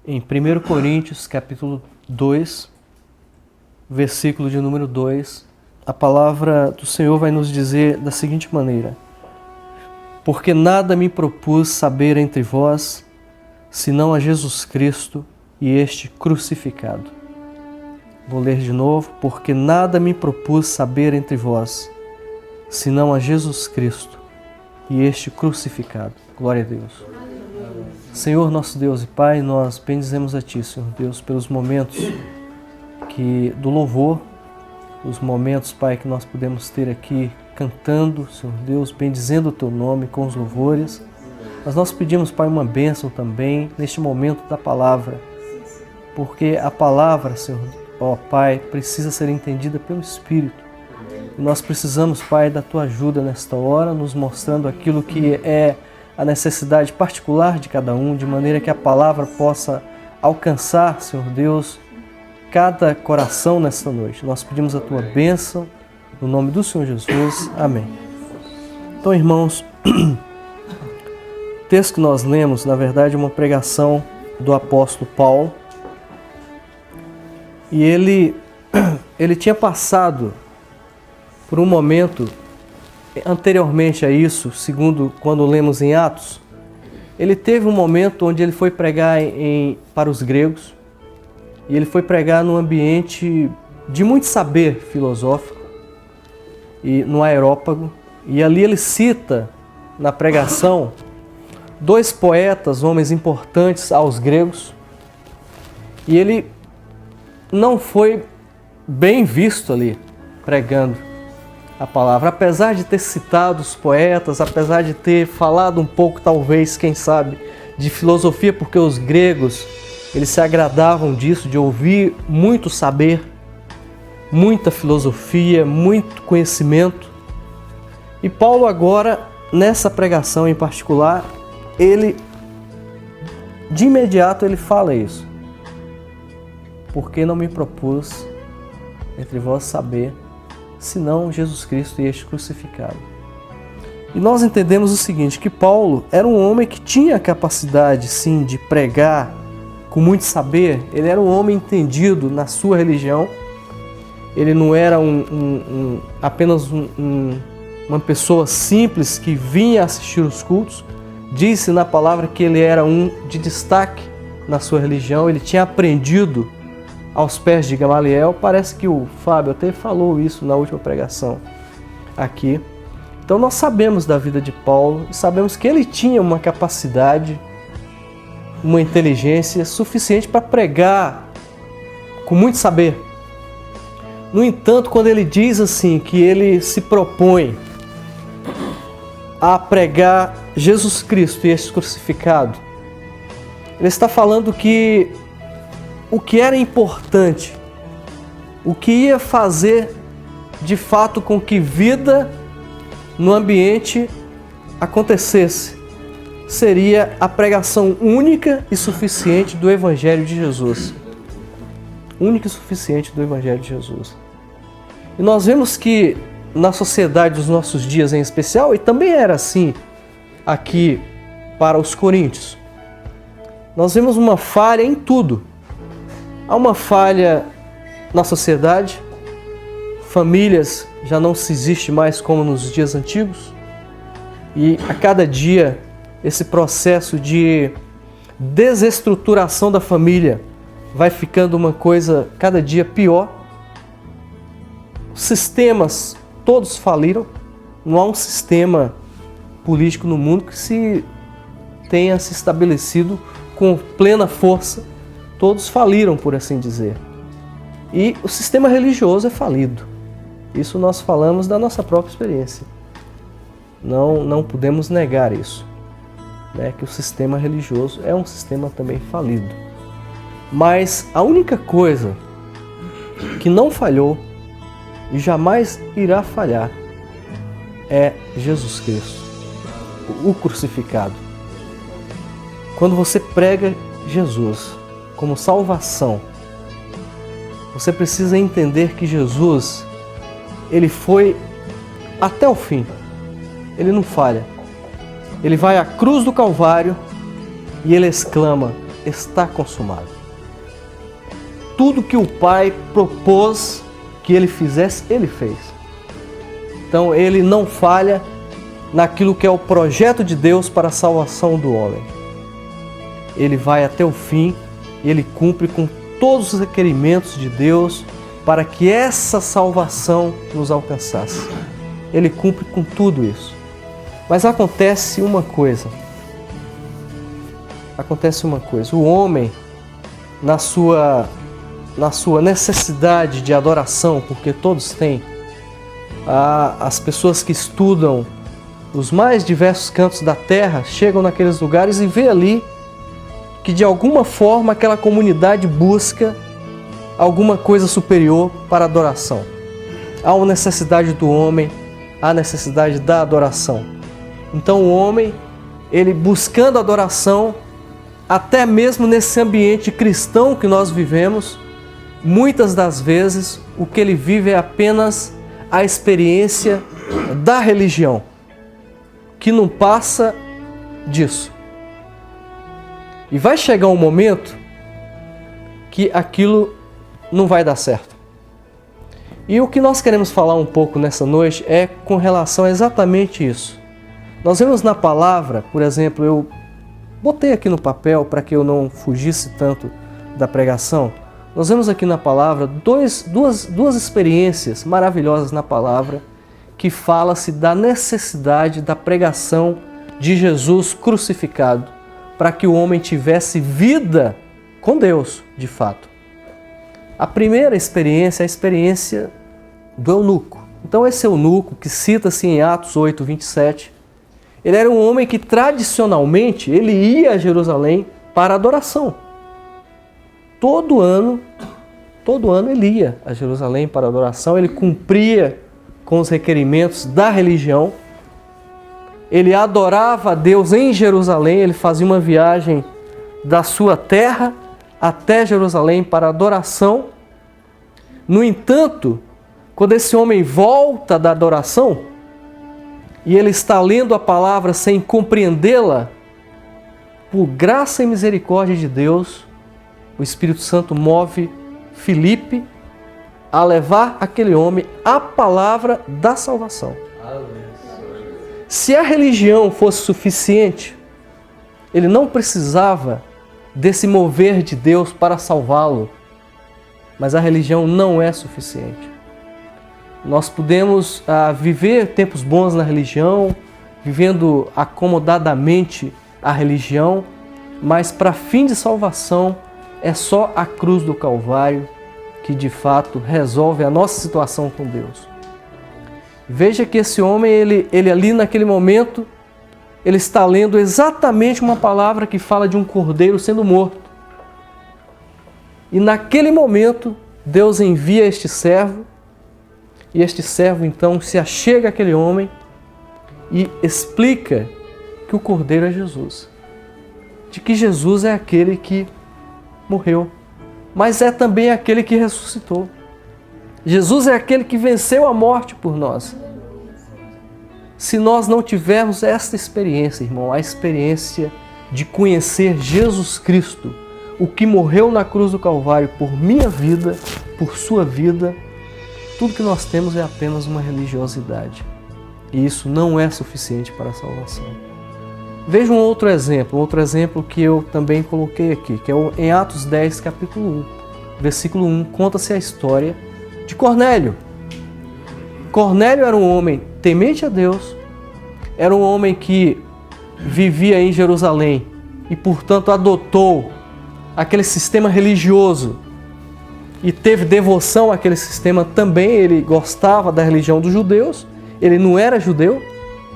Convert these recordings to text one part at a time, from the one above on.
Em 1 Coríntios, capítulo 2, versículo de número 2, a palavra do Senhor vai nos dizer da seguinte maneira: porque nada me propus saber entre vós, senão a Jesus Cristo e este crucificado. Vou ler de novo. Porque nada me propus saber entre vós, senão a Jesus Cristo e este crucificado. Glória a Deus. Senhor, nosso Deus e Pai, nós bendizemos a Ti, Senhor Deus, pelos momentos do louvor, os momentos, Pai, que nós podemos ter aqui cantando, Senhor Deus, bendizendo o Teu nome com os louvores. Mas nós pedimos, Pai, uma bênção também neste momento da palavra, porque a palavra, Senhor, ó Pai, precisa ser entendida pelo Espírito. E nós precisamos, Pai, da Tua ajuda nesta hora, nos mostrando aquilo que é a necessidade particular de cada um, de maneira que a palavra possa alcançar, Senhor Deus, cada coração nesta noite. Nós pedimos a Tua bênção, no nome do Senhor Jesus. Amém. Então, irmãos, o texto que nós lemos, na verdade, é uma pregação do apóstolo Paulo. E ele tinha passado por um momento anteriormente a isso, segundo quando lemos em Atos. Ele teve um momento onde ele foi pregar para os gregos, e ele foi pregar num ambiente de muito saber filosófico, e no Areópago, e ali ele cita na pregação dois poetas, homens importantes aos gregos, e ele não foi bem visto ali pregando a palavra, apesar de ter citado os poetas, apesar de ter falado um pouco, talvez, quem sabe, de filosofia, porque os gregos, eles se agradavam disso, de ouvir muito saber, muita filosofia, muito conhecimento. E Paulo agora, nessa pregação em particular, de imediato ele fala isso. Porque não me propus entre vós saber, senão Jesus Cristo e este crucificado. E nós entendemos o seguinte, que Paulo era um homem que tinha a capacidade, sim, de pregar com muito saber. Ele era um homem entendido na sua religião. Ele não era apenas uma pessoa simples que vinha assistir os cultos. Disse na palavra que ele era um de destaque na sua religião. Ele tinha aprendido aos pés de Gamaliel. Parece que o Fábio até falou isso na última pregação aqui. Então nós sabemos da vida de Paulo e sabemos que ele tinha uma capacidade, uma inteligência suficiente para pregar com muito saber. No entanto, quando ele diz assim que ele se propõe a pregar Jesus Cristo e este crucificado, ele está falando que o que era importante, o que ia fazer de fato com que vida no ambiente acontecesse, seria a pregação única e suficiente do Evangelho de Jesus. Única e suficiente do Evangelho de Jesus. E nós vemos que na sociedade dos nossos dias em especial, e também era assim aqui para os coríntios, nós vemos uma falha em tudo. Há uma falha na sociedade, famílias já não se existe mais como nos dias antigos, e a cada dia esse processo de desestruturação da família vai ficando uma coisa cada dia pior. Os sistemas todos faliram, não há um sistema político no mundo que tenha se estabelecido com plena força. Todos faliram, por assim dizer. E o sistema religioso é falido. Isso nós falamos da nossa própria experiência. Não podemos negar isso, né? Que o sistema religioso é um sistema também falido. Mas a única coisa que não falhou e jamais irá falhar é Jesus Cristo, o crucificado. Quando você prega Jesus como salvação, você precisa entender que Jesus, ele foi até o fim. Ele não falha. Ele vai à cruz do Calvário e ele exclama: está consumado. Tudo que o Pai propôs que ele fizesse, ele fez. Então ele não falha naquilo que é o projeto de Deus para a salvação do homem. Ele vai até o fim e ele cumpre com todos os requerimentos de Deus para que essa salvação nos alcançasse. Ele cumpre com tudo isso. Mas acontece uma coisa. O homem, na sua necessidade de adoração, porque todos têm, as pessoas que estudam os mais diversos cantos da terra chegam naqueles lugares e vê ali que de alguma forma aquela comunidade busca alguma coisa superior para a adoração. Há uma necessidade do homem, há necessidade da adoração. Então o homem, ele buscando adoração, até mesmo nesse ambiente cristão que nós vivemos, muitas das vezes o que ele vive é apenas a experiência da religião, que não passa disso. E vai chegar um momento que aquilo não vai dar certo. E o que nós queremos falar um pouco nessa noite é com relação a exatamente isso. Nós vemos na palavra, por exemplo, eu botei aqui no papel para que eu não fugisse tanto da pregação. Nós vemos aqui na palavra duas experiências maravilhosas na palavra que fala-se da necessidade da pregação de Jesus crucificado para que o homem tivesse vida com Deus, de fato. A primeira experiência é a experiência do eunuco. Então esse eunuco, que cita-se em Atos 8, 27, ele era um homem que tradicionalmente ele ia a Jerusalém para adoração. Todo ano ele ia a Jerusalém para adoração, ele cumpria com os requerimentos da religião, ele adorava a Deus em Jerusalém, ele fazia uma viagem da sua terra até Jerusalém para adoração. No entanto, quando esse homem volta da adoração e ele está lendo a palavra sem compreendê-la, por graça e misericórdia de Deus, o Espírito Santo move Filipe a levar aquele homem a palavra da salvação. Se a religião fosse suficiente, ele não precisava desse mover de Deus para salvá-lo. Mas a religião não é suficiente. Nós podemos viver tempos bons na religião, vivendo acomodadamente a religião, mas para fim de salvação é só a cruz do Calvário que de fato resolve a nossa situação com Deus. Veja que esse homem, ele ali naquele momento, ele está lendo exatamente uma palavra que fala de um cordeiro sendo morto. E naquele momento, Deus envia este servo, e este servo então se achega àquele homem e explica que o cordeiro é Jesus. De que Jesus é aquele que morreu, mas é também aquele que ressuscitou. Jesus é aquele que venceu a morte por nós. Se nós não tivermos esta experiência, irmão, a experiência de conhecer Jesus Cristo, o que morreu na cruz do Calvário por minha vida, por sua vida, tudo que nós temos é apenas uma religiosidade. E isso não é suficiente para a salvação. Veja um outro exemplo que eu também coloquei aqui, que é em Atos 10, capítulo 1, versículo 1, conta-se a história de Cornélio. Cornélio era um homem temente a Deus, era um homem que vivia em Jerusalém e, portanto, adotou aquele sistema religioso e teve devoção àquele sistema também. Ele gostava da religião dos judeus, ele não era judeu,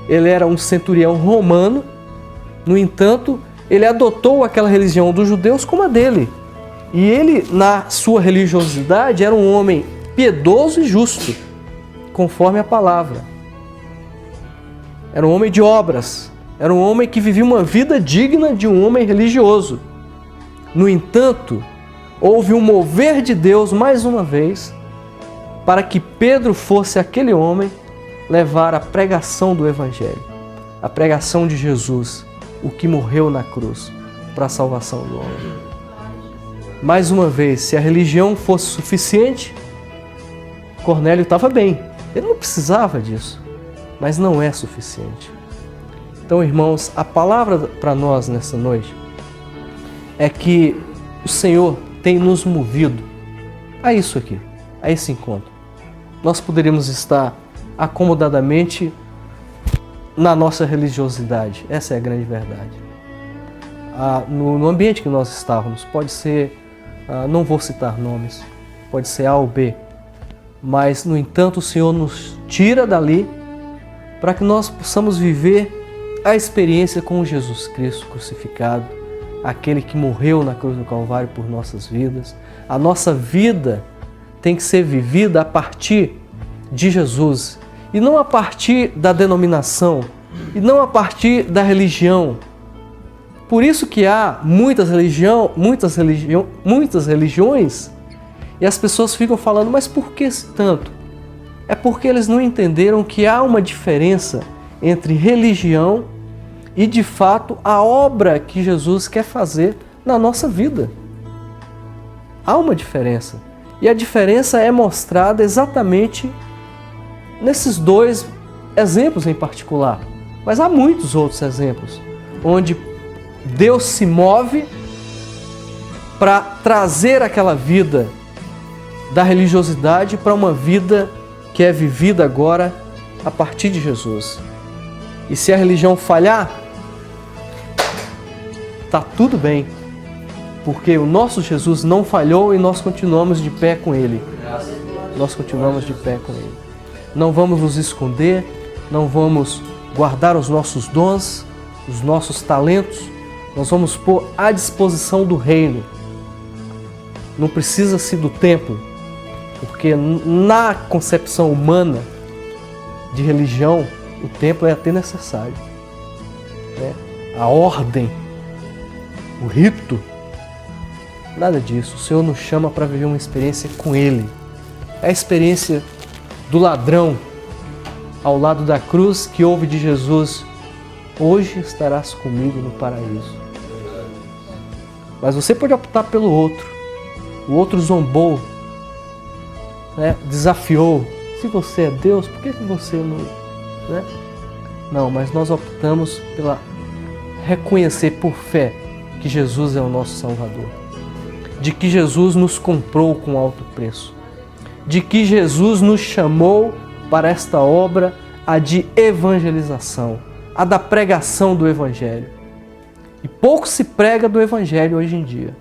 ele era um centurião romano. No entanto, ele adotou aquela religião dos judeus como a dele. E ele, na sua religiosidade, era um homem piedoso e justo, conforme a palavra. Era um homem de obras, era um homem que vivia uma vida digna de um homem religioso. No entanto, houve um mover de Deus mais uma vez para que Pedro fosse aquele homem levar a pregação do Evangelho, a pregação de Jesus, o que morreu na cruz, para a salvação do homem. Mais uma vez, se a religião fosse suficiente, Cornélio estava bem. Ele não precisava disso, mas não é suficiente. Então, irmãos, a palavra para nós nessa noite é que o Senhor tem nos movido a isso aqui, a esse encontro. Nós poderíamos estar acomodadamente na nossa religiosidade, essa é a grande verdade. No ambiente que nós estávamos, pode ser, não vou citar nomes, pode ser A ou B, mas, no entanto, o Senhor nos tira dali para que nós possamos viver a experiência com Jesus Cristo crucificado, aquele que morreu na cruz do Calvário por nossas vidas. A nossa vida tem que ser vivida a partir de Jesus e não a partir da denominação e não a partir da religião. Por isso que há muitas religiões e as pessoas ficam falando, mas por que tanto? É porque eles não entenderam que há uma diferença entre religião e, de fato, a obra que Jesus quer fazer na nossa vida. Há uma diferença. E a diferença é mostrada exatamente nesses dois exemplos em particular. Mas há muitos outros exemplos, onde Deus se move para trazer aquela vida da religiosidade para uma vida que é vivida agora a partir de Jesus. E se a religião falhar, está tudo bem, porque o nosso Jesus não falhou e nós continuamos de pé com Ele. Nós continuamos de pé com Ele. Não vamos nos esconder, não vamos guardar os nossos dons, os nossos talentos, nós vamos pôr à disposição do reino. Não precisa-se do templo, porque na concepção humana de religião, o templo é até necessário. A ordem, o rito, nada disso. O Senhor nos chama para viver uma experiência com Ele. É a experiência do ladrão ao lado da cruz que ouve de Jesus: hoje estarás comigo no paraíso. Mas você pode optar pelo outro. O outro zombou, desafiou. Se você é Deus, por que você não... Não, mas nós optamos pela reconhecer por fé que Jesus é o nosso Salvador. De que Jesus nos comprou com alto preço. De que Jesus nos chamou para esta obra, a de evangelização, a da pregação do Evangelho. E pouco se prega do Evangelho hoje em dia.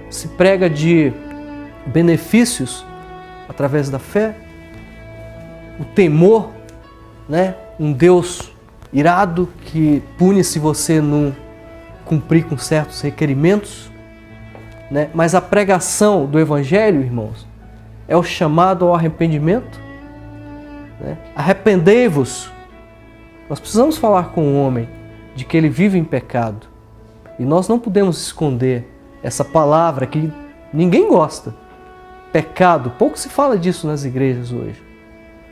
Se prega de benefícios através da fé, o temor, um Deus irado que pune se você não cumprir com certos requerimentos, Mas a pregação do Evangelho, irmãos, é o chamado ao arrependimento. Arrependei-vos. Nós precisamos falar com o homem de que ele vive em pecado. E nós não podemos esconder essa palavra que ninguém gosta. Pecado, pouco se fala disso nas igrejas hoje.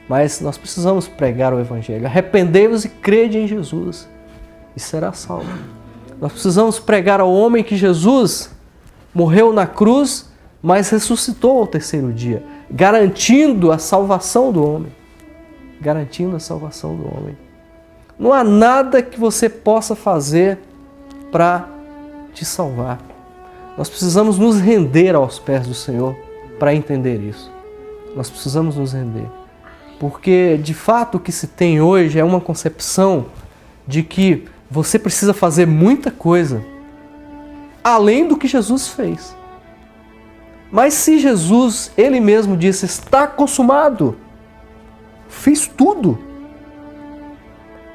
Mas nós precisamos pregar o Evangelho. Arrependei-vos e crede em Jesus e será salvo. Nós precisamos pregar ao homem que Jesus morreu na cruz, mas ressuscitou ao terceiro dia, garantindo a salvação do homem. Garantindo a salvação do homem. Não há nada que você possa fazer para te salvar. Nós precisamos nos render aos pés do Senhor para entender isso. Nós precisamos nos render. Porque, de fato, o que se tem hoje é uma concepção de que você precisa fazer muita coisa além do que Jesus fez. Mas se Jesus, Ele mesmo disse, está consumado, fiz tudo,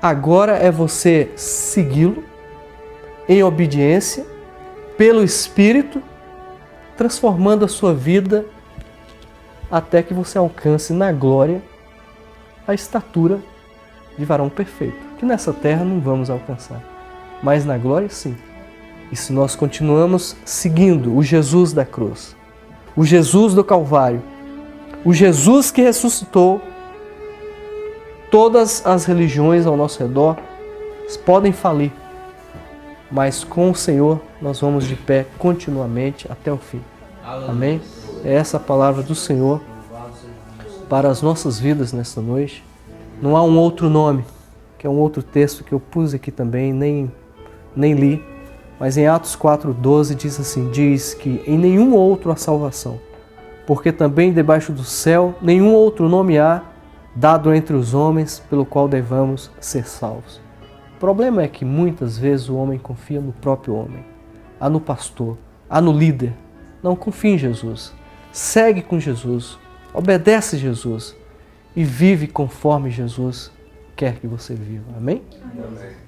agora é você segui-lo em obediência, pelo Espírito, transformando a sua vida até que você alcance na glória a estatura de varão perfeito, que nessa terra não vamos alcançar, mas na glória sim. E se nós continuamos seguindo o Jesus da cruz, o Jesus do Calvário, o Jesus que ressuscitou, todas as religiões ao nosso redor podem falir. mas com o Senhor nós vamos de pé continuamente até o fim. Amém? É essa a palavra do Senhor para as nossas vidas nesta noite. Não há um outro nome, que é um outro texto que eu pus aqui também, nem li, mas em Atos 4:12 diz assim, diz que em nenhum outro há salvação, porque também debaixo do céu nenhum outro nome há dado entre os homens pelo qual devamos ser salvos. O problema é que muitas vezes o homem confia no próprio homem, no pastor, no líder. Não confia em Jesus. Segue com Jesus, obedece Jesus e vive conforme Jesus quer que você viva. Amém? Amém.